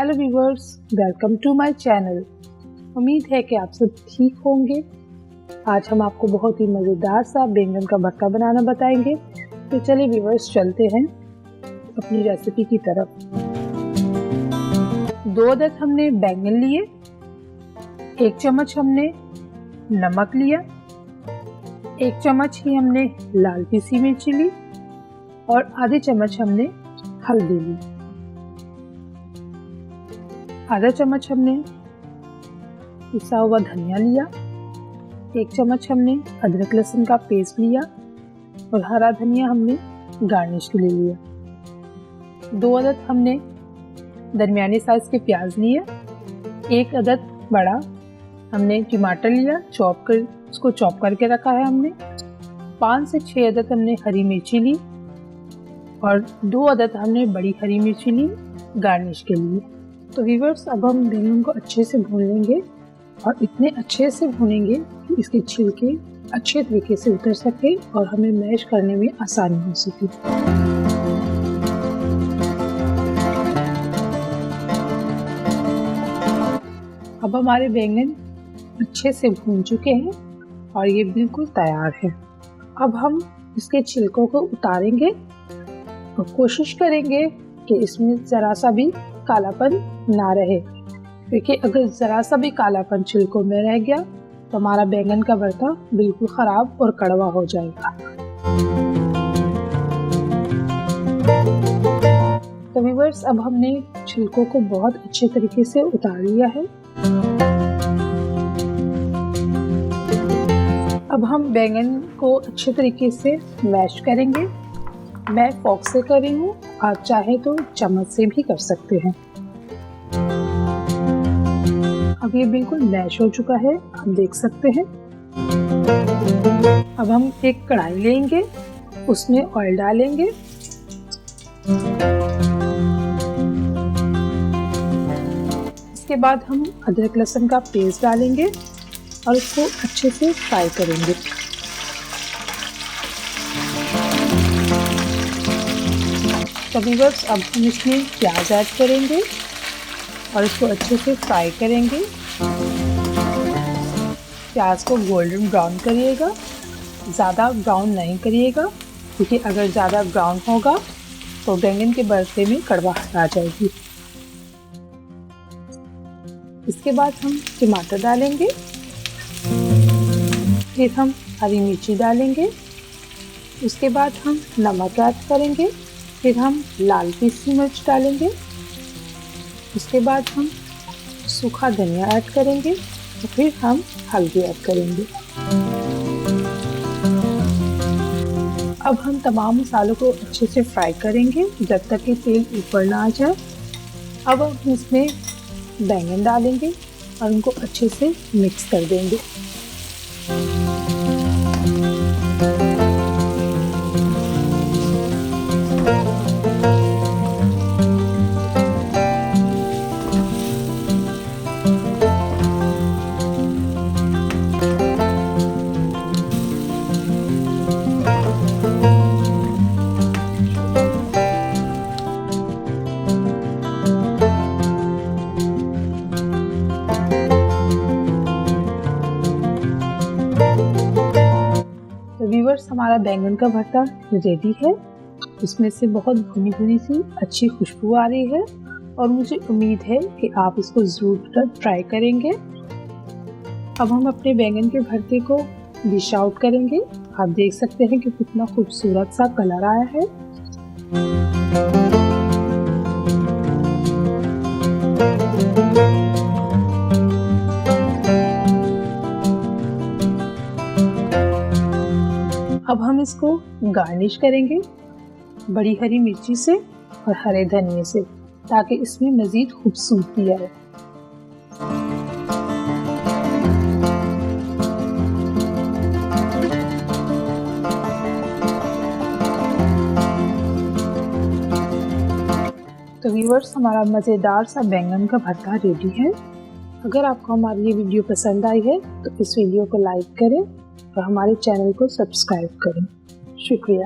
Hello viewers, welcome to my channel. उम्मीद है कि आप सब ठीक होंगे। आज हम आपको बहुत ही मज़ेदार सा बैंगन का भरता बनाना बताएंगे। तो चलिए व्यूअर्स, चलते हैं अपनी रेसिपी की तरफ। 2 अदद हमने बैंगन लिए, 1 चम्मच हमने नमक लिया, 1 चम्मच ही हमने लाल पीसी मिर्ची ली और आधे चम्मच हमने हल्दी ली। आधा चम्मच हमने पिसा हुआ धनिया लिया, 1 चम्मच हमने अदरक लहसुन का पेस्ट लिया और हरा धनिया हमने गार्निश के लिए लिया। 2 अदद हमने दरमियाने साइज के प्याज लिए, 1 अदद बड़ा हमने टमाटर लिया, उसको चॉप करके रखा है हमने। 5 से 6 अदद हमने हरी मिर्ची ली और 2 अदद हमने बड़ी हरी मिर्ची ली गार्निश के लिए। तो व्यूअर्स, अब हम बैंगन को अच्छे से भून लेंगे और इतने अच्छे से भूनेंगे कि इसके छिलके अच्छे तरीके से उतर सके और हमें मैश करने में आसानी हो सके। अब हमारे बैंगन अच्छे से भून चुके हैं और ये बिल्कुल तैयार है। अब हम इसके छिलकों को उतारेंगे और कोशिश करेंगे कि इसमें ज़रा सा भी कालापन ना रहे, क्योंकि अगर ज़रा सा भी कालापन छिलकों में रह गया तो हमारा बैंगन का भरता बिल्कुल ख़राब और कड़वा हो जाएगा। तो व्यूअर्स, अब हमने छिलकों को बहुत अच्छे तरीके से उतार लिया है। अब हम बैंगन को अच्छे तरीके से मैश करेंगे। मैं फोक से कर रही हूँ, आप चाहे तो चम्मच से भी कर सकते हैं। अब ये बिल्कुल मैश हो चुका है, आप देख सकते हैं। अब हम एक कढ़ाई लेंगे, उसमें ऑयल डालेंगे। इसके बाद हम अदरक लहसुन का पेस्ट डालेंगे और उसको अच्छे से फ्राई करेंगे। तो व्यूअर्स, अब हम इसमें प्याज ऐड करेंगे और इसको अच्छे से फ्राई करेंगे। प्याज को गोल्डन ब्राउन करिएगा, ज़्यादा ब्राउन नहीं करिएगा, क्योंकि अगर ज़्यादा ब्राउन होगा तो बैंगन के भरते में कड़वाहट आ जाएगी। इसके बाद हम टमाटर डालेंगे, फिर हम हरी मिर्ची डालेंगे, उसके बाद हम नमक ऐड करेंगे, फिर हम लाल पीसी मिर्च डालेंगे, उसके बाद हम सूखा धनिया ऐड करेंगे और फिर हम हल्दी ऐड करेंगे। अब हम तमाम मसालों को अच्छे से फ्राई करेंगे जब तक कि तेल ऊपर ना आ जाए। अब हम इसमें बैंगन डालेंगे और उनको अच्छे से मिक्स कर देंगे। व्यूअर्स, हमारा बैंगन का भरता रेडी है। इसमें से बहुत भुनी भुनी सी अच्छी खुशबू आ रही है और मुझे उम्मीद है कि आप इसको ज़रूर ट्राई करेंगे। अब हम अपने बैंगन के भरते को डिश आउट करेंगे। आप देख सकते हैं कि कितना खूबसूरत सा कलर आया है। अब हम इसको गार्निश करेंगे बड़ी हरी मिर्ची से और हरे धनिये से, ताकि इसमें मज़ीद खूबसूरती आए। तो व्यूअर्स, हमारा मज़ेदार सा बैंगन का भरता रेडी है। अगर आपको हमारी ये वीडियो पसंद आई है तो इस वीडियो को लाइक करें और हमारे चैनल को सब्सक्राइब करें। शुक्रिया।